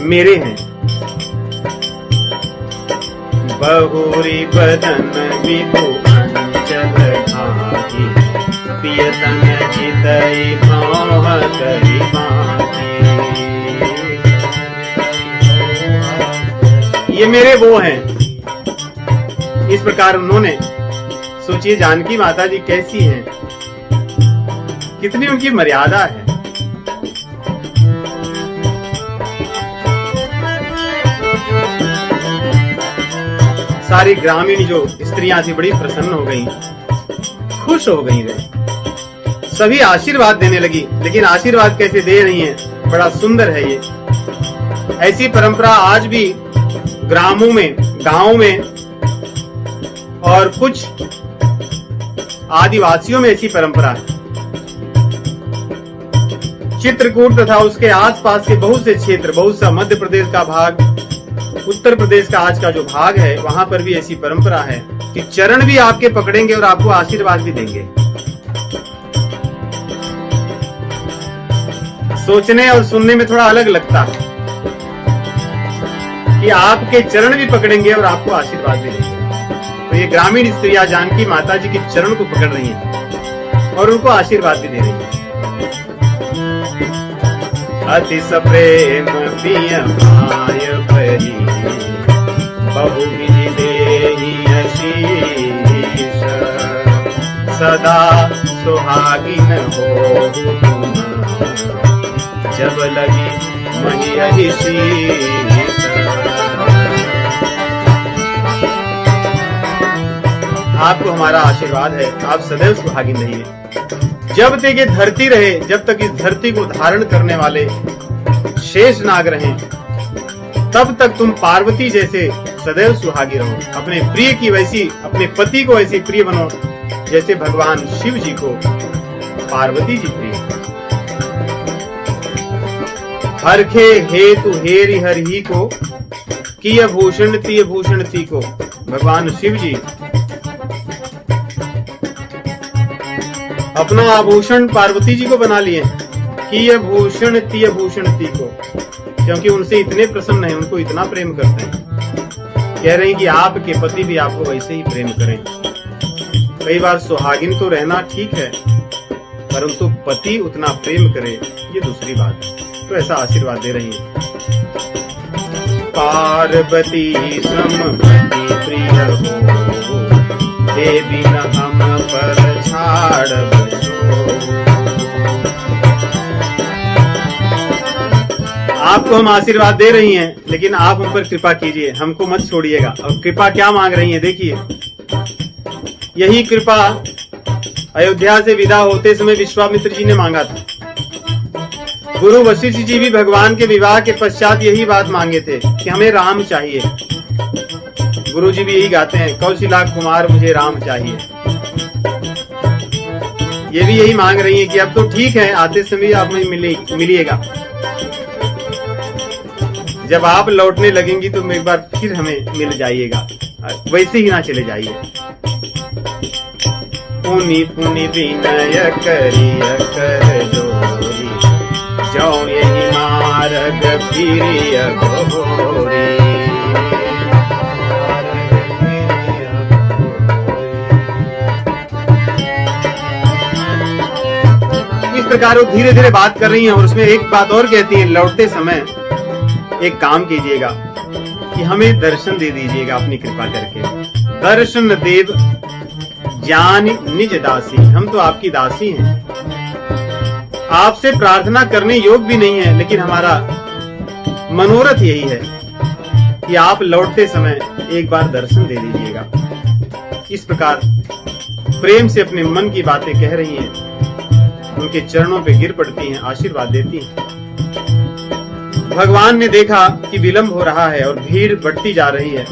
B: मेरे हैं। बहुरी बदन विभु अंचल भागी, पियतन चितई भाव करी बाकी। ये मेरे वो हैं। इस प्रकार उन्होंने, सोचिए जानकी माता जी कैसी हैं, कितनी उनकी मर्यादा है। सारी ग्रामीण जो स्त्रियां थी बड़ी प्रसन्न हो गईं, खुश हो गईं। सभी आशीर्वाद देने लगी, लेकिन आशीर्वाद कैसे दे रही हैं? बड़ा सुंदर है ये। ऐसी परंपरा आज भी ग्रामों में, गांवों में और कुछ आदिवासियों में ऐसी परंपरा है। चित्रकूट तथा उसके आसपास के बहुत से क्षेत्र, बहुत सा मध्य प्रदेश का भाग, उत्तर प्रदेश का आज का जो भाग है, वहां पर भी ऐसी परंपरा है कि चरण भी आपके पकड़ेंगे और आपको आशीर्वाद भी देंगे। सोचने और सुनने में थोड़ा अलग लगता है कि आपके चरण भी पकड़ेंगे और आपको आशीर्वाद भी देंगे। तो ये ग्रामीण स्त्रियां जानकी माता जी के चरण को पकड़ रही हैं और उनको आशीर्वाद भी दे रही हैं। अति सप्रेम पिय भाय परी, बहु विधि देहि आशीष, सदा सुहागिन हो तुम, जब लगी मही शीश। आपको हमारा आशीर्वाद है, आप सदैव सुहागिन रहिए। जब तक ये धरती रहे, जब तक इस धरती को धारण करने वाले शेष नाग रहें, तब तक तुम पार्वती जैसे सदैव सुहागी रहो। अपने प्रिय की वैसी, अपने पति को ऐसी प्रिय बनो जैसे भगवान शिव जी को पार्वती जी प्रिय। हरखे हेतु हेरि हरि को, किय भूषण तिय भूषण ती को। भगवान शिव जी अपना आभूषण पार्वती जी को बना लिए, किय भूषण तिय भूषण ती को, क्योंकि उनसे इतने प्रसन्न हैं, उनको इतना प्रेम करते हैं। कह रहे हैं कि आपके पति भी आपको वैसे ही प्रेम करें। कई बार सुहागिन तो रहना ठीक है, परंतु पति उतना प्रेम करे ये दूसरी बात है। तो ऐसा आशीर्वाद दे रही है। पार्वती समपति प्रिय हो, देवी न हम पर छाड़ बसो। आपको हम आशीर्वाद दे रही हैं, लेकिन आप हम पर कृपा कीजिए, हमको मत छोड़िएगा। और कृपा क्या मांग रही हैं देखिए। यही कृपा अयोध्या से विदा होते समय विश्वामित्र जी ने मांगा था। गुरु वशिष्ठ जी भी भगवान के विवाह के पश्चात यही बात मांगे थे कि हमें राम चाहिए। गुरु जी भी यही गाते हैं, कौशिला कुमार मुझे राम चाहिए। ये भी यही मांग रही है कि अब तो ठीक है, आते समय आप में मिलिएगा। जब आप लौटने लगेंगी तो एक बार फिर हमें मिल जाइएगा, वैसे ही ना चले जाइए। पुनि पुनि विनय करिय कर जोरी, जो यही मार्ग फिरिय घोरी। इस प्रकार वो धीरे धीरे बात कर रही हैं और उसमें एक बात और कहती है, लौटते समय एक काम कीजिएगा कि हमें दर्शन दे दीजिएगा अपनी कृपा करके। दर्शन देव ज्ञान निज दासी, हम तो आपकी दासी हैं, आपसे प्रार्थना करने योग्य भी नहीं है, लेकिन हमारा मनोरथ यही है कि आप लौटते समय एक बार दर्शन दे दीजिएगा। इस प्रकार प्रेम से अपने मन की बातें कह रही हैं, उनके चरणों पे गिर पड़ती हैं, आशीर्वाद देती हैं। भगवान ने देखा कि विलंब हो रहा है और भीड़ बढ़ती जा रही है,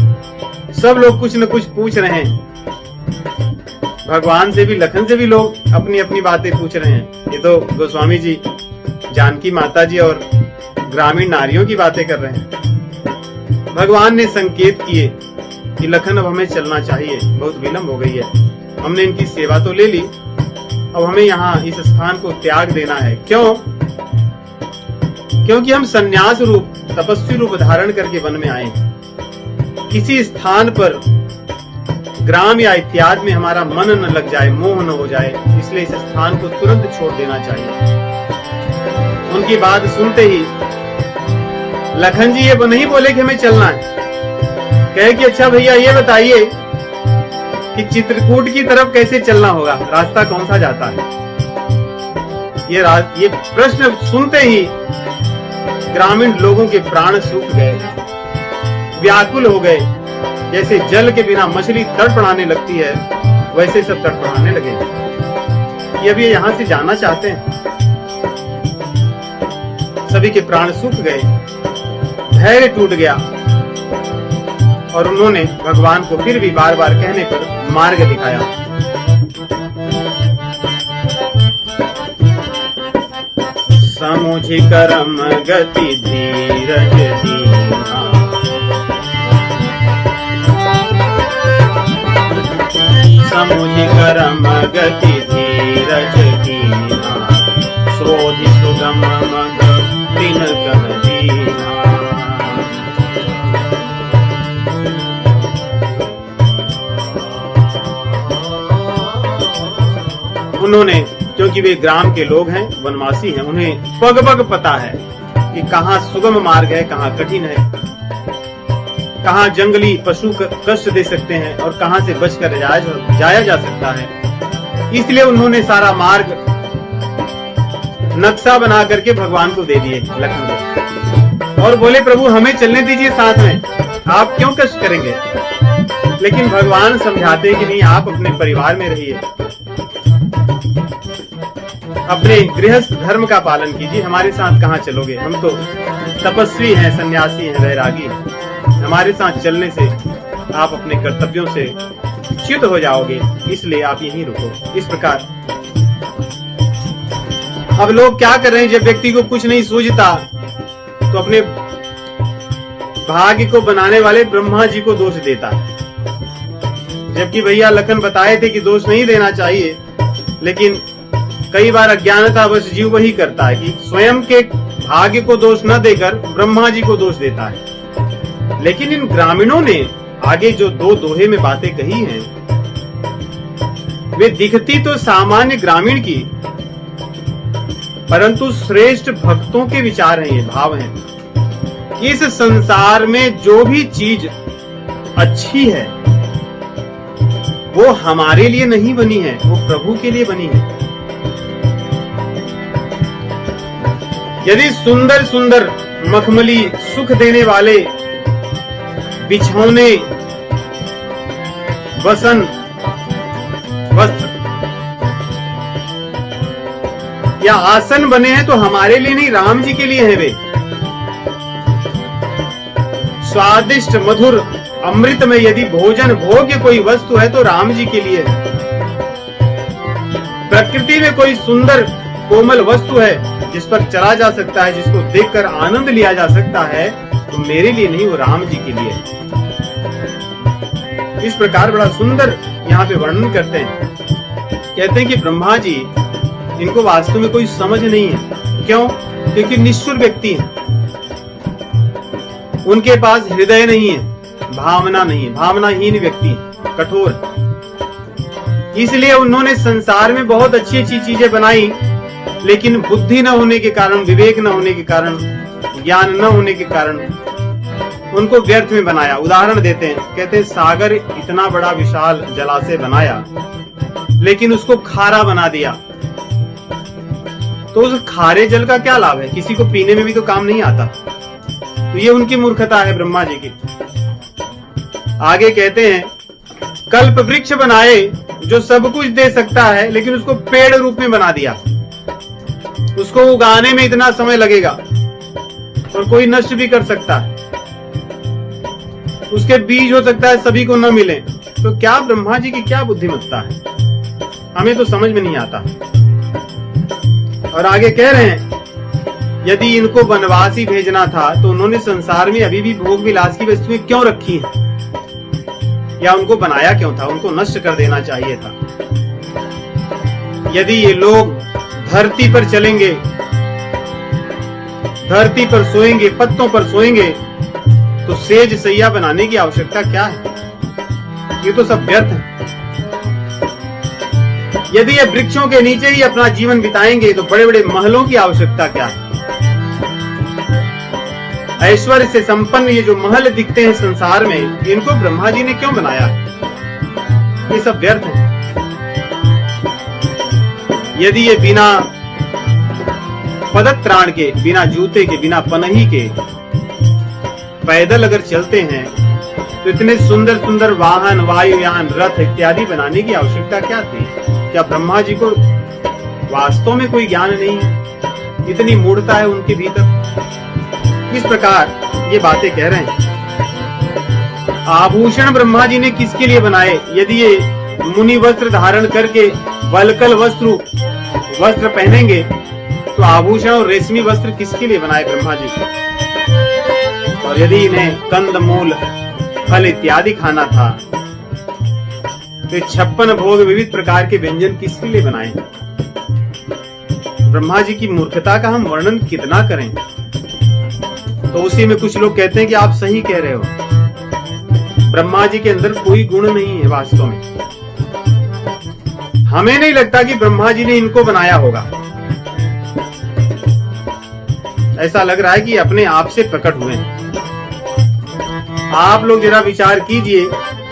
B: सब लोग कुछ न कुछ पूछ रहे हैं। भगवान से भी, लखन से भी लोग अपनी अपनी बातें पूछ रहे हैं। ये तो गोस्वामी जी जानकी माता जी और ग्रामीण नारियों की बातें कर रहे हैं। भगवान ने संकेत किए कि लखन अब हमें चलना चाहिए, बहुत विलंब हो गई है, हमने इनकी सेवा तो ले ली, अब हमें यहाँ इस स्थान को त्याग देना है। क्यों? क्योंकि हम संन्यास रूप, तपस्वी रूप धारण करके वन में आए हैं। किसी स्थान पर ग्राम या इत्यादि में हमारा मन न लग जाए, मोह न हो जाए, इसलिए इस स्थान को तुरंत छोड़ देना चाहिए। उनकी बात सुनते ही लखन जी ये नहीं बोले कि हमें चलना है, कहे कि अच्छा भैया ये बताइए कि चित्रकूट की तरफ कैसे चलना होगा, रास्ता कौन सा जाता है। ये प्रश्न सुनते ही ग्रामीण लोगों के प्राण सूख गए, व्याकुल हो गए। जैसे जल के बिना मछली तड़पड़ाने लगती है, वैसे सब तड़पड़ाने लगे कि अब ये यहाँ से जाना चाहते हैं। सभी के प्राण सूख गए, धैर्य टूट गया और उन्होंने भगवान को फिर भी बार बार कहने पर मार्ग दिखाया। समुझि करम गति धीरज दीना, समुझि करम गति धीरज दीना, शोधि सुगम मग दिन कह दीना। उन्होंने, क्योंकि वे ग्राम के लोग हैं, वनवासी हैं, उन्हें पग पग पता है कि कहाँ सुगम मार्ग है, कहाँ कठिन है, कहाँ जंगली पशु कष्ट दे सकते हैं और कहाँ से बचकर जाया जा सकता है। इसलिए उन्होंने सारा मार्ग नक्शा बना करके भगवान को दे दिए, लखन को, और बोले प्रभु हमें चलने दीजिए साथ में, आप क्यों कष्ट करेंगे। लेकिन भगवान समझाते कि नहीं, आप अपने परिवार में रहिए, अपने गृहस्थ धर्म का पालन कीजिए, हमारे साथ कहाँ चलोगे, हम तो तपस्वी हैं, सन्यासी हैं, वैरागी हैं, हमारे साथ चलने से आप अपने कर्तव्यों से च्युत हो जाओगे, इसलिए आप यहीं रुको। इस प्रकार अब लोग क्या कर रहे हैं, जब व्यक्ति को कुछ नहीं सूझता तो अपने भाग्य को बनाने वाले ब्रह्मा जी को दोष देता है। जबकि भैया लखन बताए थे कि दोष नहीं देना चाहिए, लेकिन कई बार अज्ञानतावश जीव वही करता है कि स्वयं के भाग्य को दोष न देकर ब्रह्मा जी को दोष देता है। लेकिन इन ग्रामीणों ने आगे जो दो दोहे में बातें कही हैं, वे दिखती तो सामान्य ग्रामीण की, परंतु श्रेष्ठ भक्तों के विचार हैं, ये भाव हैं। इस संसार में जो भी चीज अच्छी है वो हमारे लिए नहीं बनी है, वो प्रभु के लिए बनी है। यदि सुंदर सुंदर मखमली सुख देने वाले बिछौने, वसन, वस्त्र या आसन बने हैं तो हमारे लिए नहीं, राम जी के लिए है वे। स्वादिष्ट मधुर अमृत में यदि भोजन भोग्य कोई वस्तु है तो राम जी के लिए है। प्रकृति में कोई सुंदर कोमल वस्तु है जिस पर चला जा सकता है, जिसको देखकर आनंद लिया जा सकता है, तो मेरे लिए नहीं, वो राम जी के लिए है। इस प्रकार बड़ा सुंदर यहाँ पे वर्णन करते हैं। कहते हैं कि ब्रह्मा जी, इनको वास्तव में कोई समझ नहीं है। क्यों? क्योंकि निष्ठुर व्यक्ति हैं, उनके पास हृदय नहीं है, भावना नहीं है, भावनाहीन व्यक्ति है, कठोर। इसलिए उन्होंने संसार में बहुत अच्छी अच्छी चीजें बनाई, लेकिन बुद्धि न होने के कारण, विवेक न होने के कारण, ज्ञान न होने के कारण उनको व्यर्थ में बनाया। उदाहरण देते हैं, कहते हैं सागर इतना बड़ा विशाल जलाशय बनाया, लेकिन उसको खारा बना दिया, तो उस खारे जल का क्या लाभ है? किसी को पीने में भी तो काम नहीं आता। तो ये उनकी मूर्खता है ब्रह्मा जी की। आगे कहते हैं, कल्प वृक्ष बनाए जो सब कुछ दे सकता है, लेकिन उसको पेड़ रूप में बना दिया। उसको उगाने में इतना समय लगेगा और कोई नष्ट भी कर सकता है, उसके बीज हो सकता है सभी को न मिले। तो क्या ब्रह्मा जी की क्या बुद्धिमत्ता है, हमें तो समझ में नहीं आता। और आगे कह रहे हैं, यदि इनको वनवास ही भेजना था तो उन्होंने संसार में अभी भी भोग विलास की वस्तुएं क्यों रखी हैं, या उनको बनाया क्यों था? उनको नष्ट कर देना चाहिए था। यदि ये लोग धरती पर चलेंगे, धरती पर सोएंगे, पत्तों पर सोएंगे, तो सेज सैया बनाने की आवश्यकता क्या है? ये तो सब व्यर्थ है। यदि ये वृक्षों के नीचे ही अपना जीवन बिताएंगे तो बड़े बड़े महलों की आवश्यकता क्या है? ऐश्वर्य से संपन्न ये जो महल दिखते हैं संसार में, इनको ब्रह्मा जी ने क्यों बनाया? ये सब व्यर्थ है। यदि ये बिना पदत्राण के, बिना जूते के, बिना पनही के पैदल अगर चलते हैं, तो इतने सुंदर सुंदर वाहन, वायुयान, रथ इत्यादि बनाने की आवश्यकता क्या थी? क्या ब्रह्मा जी को वास्तव में कोई ज्ञान नहीं है? इतनी मूढ़ता है उनके भीतर। इस प्रकार ये बातें कह रहे हैं। आभूषण ब्रह्मा जी ने किसके लिए बनाए? यदि ये मुनि वस्त्र धारण करके वल्कल वस्त्र पहनेंगे, तो आभूषण और रेशमी वस्त्र किसके लिए बनाए ब्रह्मा जी? और यदि इन्हें कंद मूल फल इत्यादि खाना था, तो 56 भोग विविध प्रकार के व्यंजन किसके लिए बनाए? ब्रह्मा जी की मूर्खता का हम वर्णन कितना करें। तो उसी में कुछ लोग कहते हैं कि आप सही कह रहे हो, ब्रह्मा जी के अंदर कोई गुण नहीं है वास्तव में। हमें नहीं लगता कि ब्रह्मा जी ने इनको बनाया होगा। ऐसा लग रहा है कि अपने आप से प्रकट हुए हैं। आप लोग जरा विचार कीजिए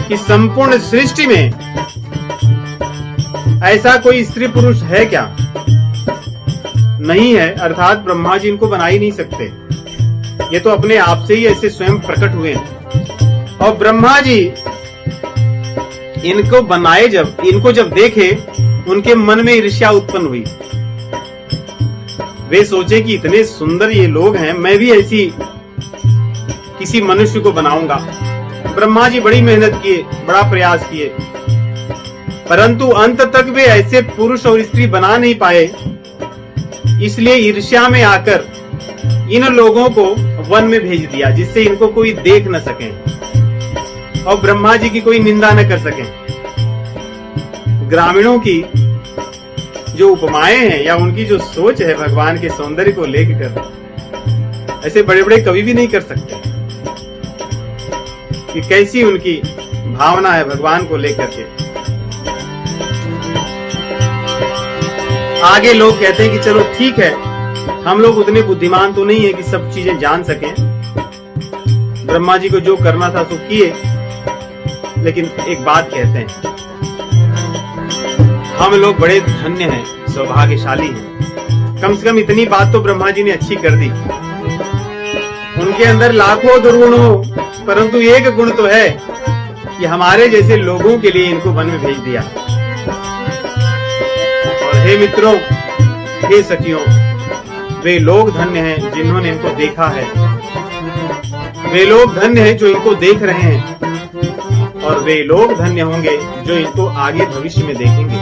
B: कि संपूर्ण सृष्टि में ऐसा कोई स्त्री पुरुष है क्या? नहीं है, अर्थात ब्रह्मा जी इनको बना ही नहीं सकते। ये तो अपने आप से ही ऐसे स्वयं प्रकट हुए हैं। और ब्रह्मा जी इनको बनाए, इनको जब देखे, उनके मन में ईर्ष्या उत्पन्न हुई। वे सोचे कि इतने सुंदर ये लोग हैं, मैं भी ऐसी किसी मनुष्य को बनाऊंगा। ब्रह्मा जी बड़ी मेहनत किए, बड़ा प्रयास किए, परंतु अंत तक वे ऐसे पुरुष और स्त्री बना नहीं पाए। इसलिए ईर्ष्या में आकर इन लोगों को वन में भेज दिया, जिससे इनको कोई देख न सके और ब्रह्मा जी की कोई निंदा न कर सके। ग्रामीणों की जो उपमाएं हैं या उनकी जो सोच है भगवान के सौंदर्य को लेकर, ऐसे बड़े बड़े कवि भी नहीं कर सकते कि कैसी उनकी भावना है भगवान को लेकर के। आगे लोग कहते हैं कि चलो ठीक है, हम लोग उतने बुद्धिमान तो नहीं है कि सब चीजें जान सकें। ब्रह्मा जी को जो करना था तो किए, लेकिन एक बात कहते हैं, हम लोग बड़े धन्य हैं, सौभाग्यशाली हैं। कम से कम इतनी बात तो ब्रह्मा जी ने अच्छी कर दी। उनके अंदर लाखों दुर्गुण हो, परंतु एक गुण तो है कि हमारे जैसे लोगों के लिए इनको वन में भेज दिया। और हे मित्रों, हे सखियों, वे लोग धन्य हैं जिन्होंने इनको देखा है, वे लोग धन्य हैं जो इनको देख रहे हैं, और वे लोग धन्य होंगे जो इनको आगे भविष्य में देखेंगे।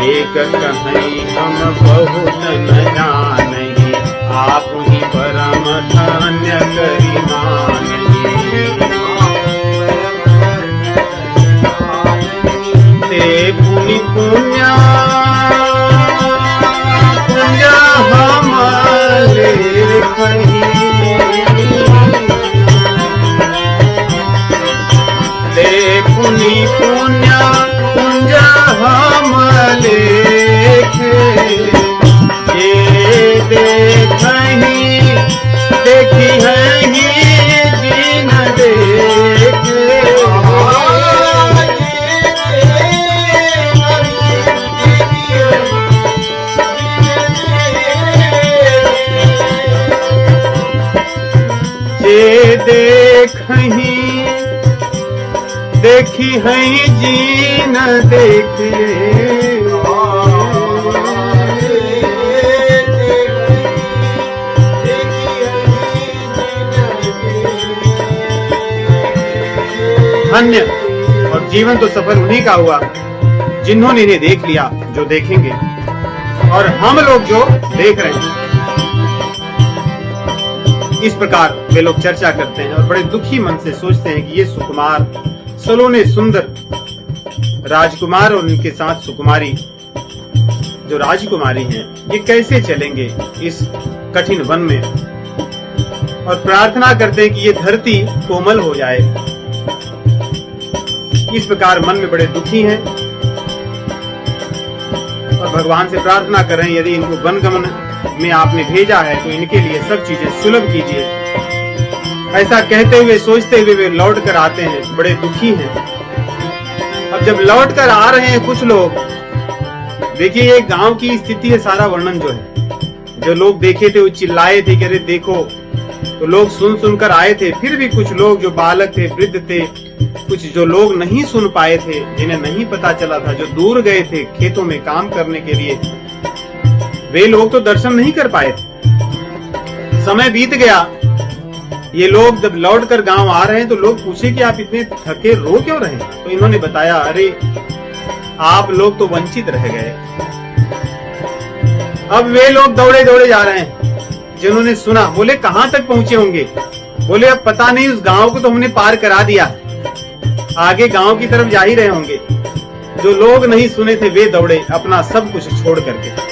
B: एक कहीं हम बहुत न जानहि, आप ही परम धन्य करि मानहि। ते पुनि पुण्य पुण्य हम लेखहि, ते पुनि पुण्य पुण्य हम लेखे, ये देखहि देखी है जी न देखे। ये देखहि देखी है जी न देखे। धन्य और जीवन तो सफल उन्हीं का हुआ जिन्होंने इन्हें देख लिया, जो देखेंगे, और हम लोग जो देख रहे हैं। इस प्रकार वे लोग चर्चा करते हैं और बड़े दुखी मन से सोचते हैं कि ये सुकुमार, सलोने सुंदर राजकुमार और उनके साथ सुकुमारी जो राजकुमारी हैं, ये कैसे चलेंगे इस कठिन वन में, और प्रार्थना करते हैं कि ये धरती कोमल हो जाए। इस प्रकार मन में बड़े दुखी हैं और भगवान से प्रार्थना कर रहे हैं, यदि इनको वनगमन में आपने भेजा है तो इनके लिए सब चीजें सुलभ कीजिए। ऐसा कहते हुए सोचते हुए वे लौट कर आते हैं, बड़े दुखी हैं। अब जब लौट कर आ रहे हैं कुछ लोग, देखिए ये गांव की स्थिति है, सारा वर्णन जो है, जो लोग देखे थे वो चिल्लाए थे कि अरे देखो, तो लोग सुन सुनकर आए थे। फिर भी कुछ लोग जो बालक थे, वृद्ध थे, कुछ जो लोग नहीं सुन पाए थे, जिन्हें नहीं पता चला था, जो दूर गए थे खेतों में काम करने के लिए, वे लोग तो दर्शन नहीं कर पाए थे। समय बीत गया, ये लोग जब लौट कर गांव आ रहे हैं तो लोग पूछे कि आप इतने थके रो क्यों रहे हैं? तो इन्होंने बताया, अरे आप लोग तो वंचित रह गए। अब वे लोग दौड़े दौड़े जा रहे हैं। जिन्होंने सुना बोले कहां तक पहुंचे होंगे? बोले अब पता नहीं, उस गांव को तो हमने पार करा दिया, आगे गांव की तरफ जा ही रहे होंगे। जो लोग नहीं सुने थे वे दौड़े अपना सब कुछ छोड़ करके।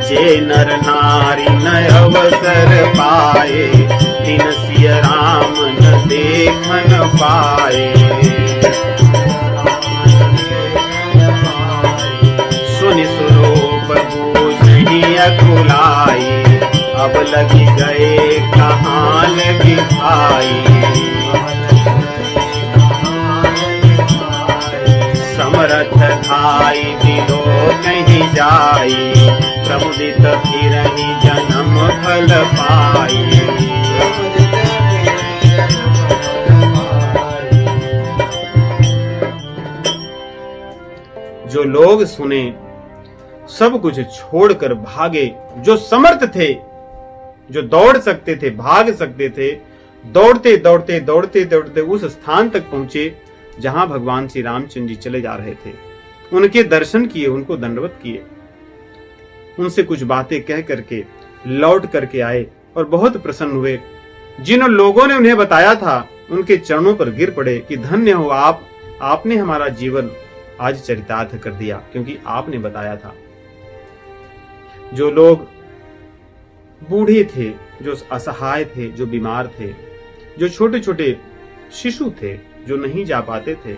B: जे नर नारी न अवसर पाए, तिन सिय राम न देखन पाए। सुनि स्वरूप बूझहि अकुलाई, अब लगी गए कहाँ लगी भाई। समरथ धाई दिलो कहीं जाई, प्रमुदित फिरहि जन्म फल पाई। जो लोग सुने सब कुछ छोड़कर भागे, जो समर्थ थे, जो दौड़ सकते थे, भाग सकते थे, दौड़ते दौड़ते दौड़ते दौड़ते उस स्थान तक पहुंचे जहां भगवान श्री रामचंद्र जी चले जा रहे थे। उनके दर्शन किए, उनको दंडवत किए, उनसे कुछ बातें कह करके लौट करके आए और बहुत प्रसन्न हुए। जिन लोगों ने उन्हें बताया था उनके चरणों पर गिर पड़े कि धन्य हो आप, आपने हमारा जीवन आज चरितार्थ कर दिया, क्योंकि आपने बताया था। जो लोग बूढ़े थे, जो असहाय थे, जो बीमार थे, जो छोटे छोटे शिशु थे, जो नहीं जा पाते थे,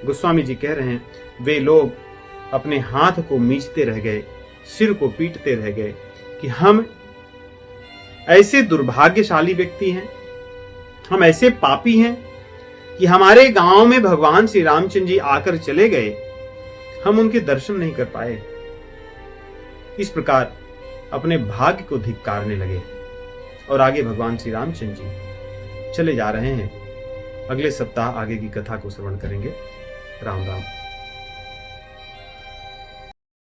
B: गोस्वामी जी कह रहे हैं वे लोग अपने हाथ को मींचते रह गए, सिर को पीटते रह गए कि हम ऐसे दुर्भाग्यशाली व्यक्ति हैं, हम ऐसे पापी हैं कि हमारे गांव में भगवान श्री रामचंद्र जी आकर चले गए, हम उनके दर्शन नहीं कर पाए। इस प्रकार अपने भाग्य को धिक्कारने लगे और आगे भगवान श्री रामचंद्र जी चले जा रहे हैं। अगले सप्ताह आगे की कथा को श्रवण करेंगे। राम राम।